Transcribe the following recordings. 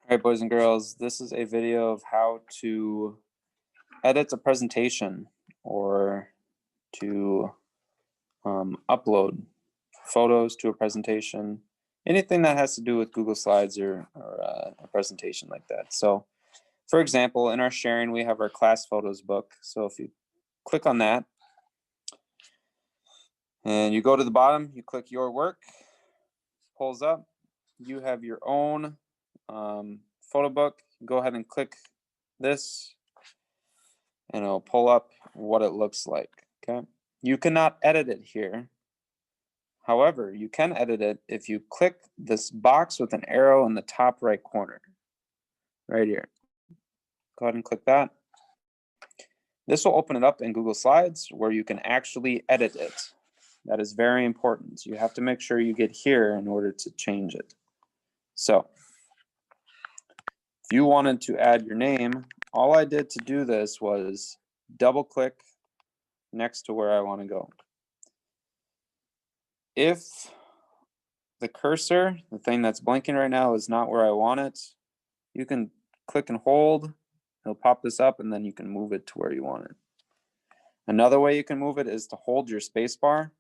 All right, boys and girls, this is a video of how to edit a presentation or to upload photos to a presentation, anything that has to do with Google Slides or a presentation like that. So, for example, in our sharing, we have our class photos book. So if you click on that and you go to the bottom, you click your work, pulls up, you have your own photo book. Go ahead and click this and it'll pull up what it looks like. Okay, you cannot edit it here. However, you can edit it if you click this box with an arrow in the top right corner right here. Go ahead and click that. This will open it up in Google Slides where you can actually edit it. That is very important. You have to make sure you get here in order to change it. So if you wanted to add your name, all I did to do this was double click next to where I want to go. If the cursor, the thing that's blinking right now, is not where I want it, you can click and hold. It'll pop this up and then you can move it to where you want it. Another way you can move it is to hold your space bar.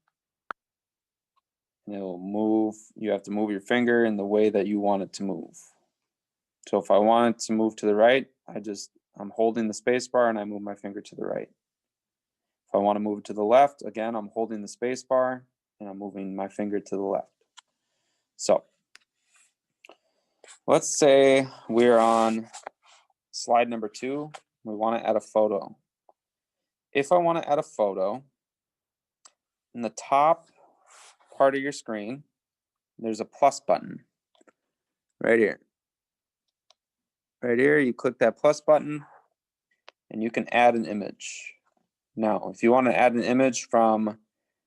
And it'll move. You have to move your finger in the way that you want it to move. So if I want it to move to the right, I'm holding the space bar and I move my finger to the right. If I want to move it to the left, again, I'm holding the space bar and I'm moving my finger to the left. So let's say we're on slide number 2. We want to add a photo. If I want to add a photo, in the top part of your screen, there's a plus button right here. Right here, you click that plus button and you can add an image. Now, if you want to add an image from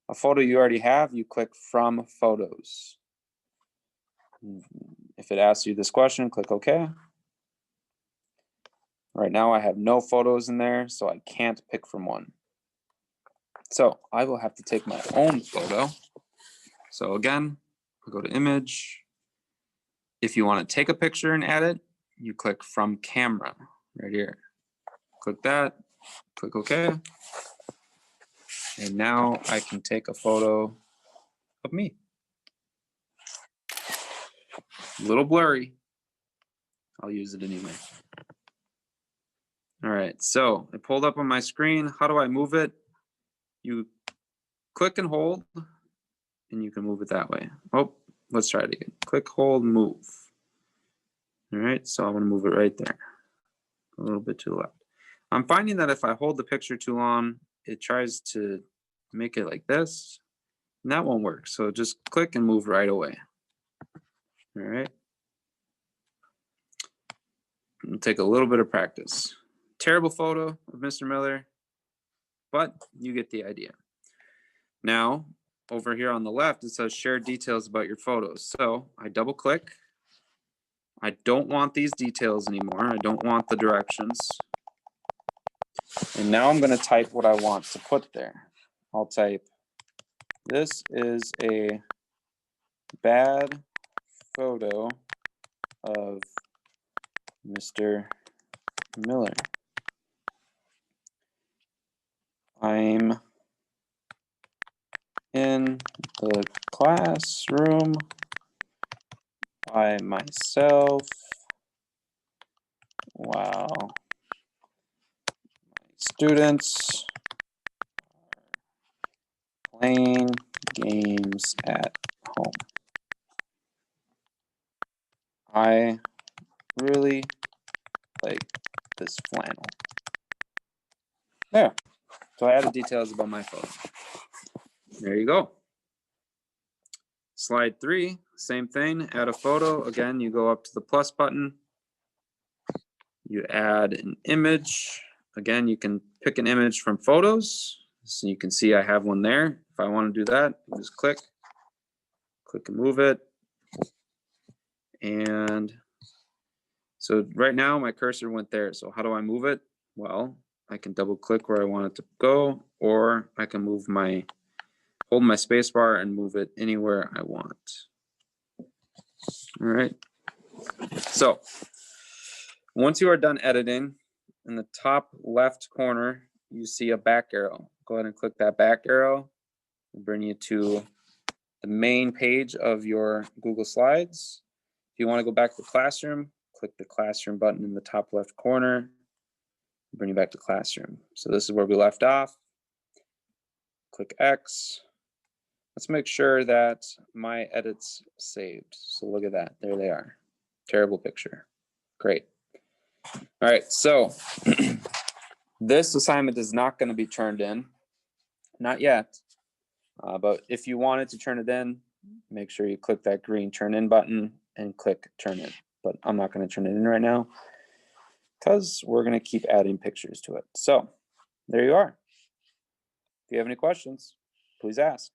a photo you already have, you click from photos. If it asks you this question, click OK. Right now I have no photos in there, so I can't pick from one. So I will have to take my own photo. So again, I'll go to image. If you want to take a picture and add it, you click from camera right here. Click that, click OK. And now I can take a photo of me. A little blurry. I'll use it anyway. All right, so it pulled up on my screen. How do I move it? You click and hold, and you can move it that way. Oh, let's try it again. Click, hold, move. All right, so I'm gonna move it right there. A little bit to the left. I'm finding that if I hold the picture too long, it tries to make it like this, and that won't work. So just click and move right away. All right. It'll take a little bit of practice. Terrible photo of Mr. Miller, but you get the idea. Now, over here on the left, it says share details about your photos. So I double click. I don't want these details anymore. I don't want the directions. And now I'm going to type what I want to put there. I'll type, this is a bad photo of Mr. Miller. I'm in the classroom by myself. Wow. My students are playing games at home. I really like this flannel. There. So I added details about my photo. There you go. Slide 3, same thing, add a photo. Again, you go up to the plus button. You add an image. Again, you can pick an image from photos. So you can see I have one there. If I want to do that, just click and move it. And so right now my cursor went there. So how do I move it? Well, I can double click where I want it to go, or I can hold my space bar and move it anywhere I want. All right. So Once you are done editing, in the top left corner, you see a back arrow. Go ahead and click that back arrow. It'll bring you to the main page of your Google Slides. If you want to go back to Classroom, click the Classroom button in the top left corner. Bring you back to Classroom. So this is where we left off. Click X. Let's make sure that my edits saved. So look at that. There they are. Terrible picture. Great. All right. So this assignment is not going to be turned in. Not yet. But if you wanted to turn it in, make sure you click that green turn in button and click turn in. But I'm not going to turn it in right now because we're going to keep adding pictures to it. So there you are. If you have any questions, please ask.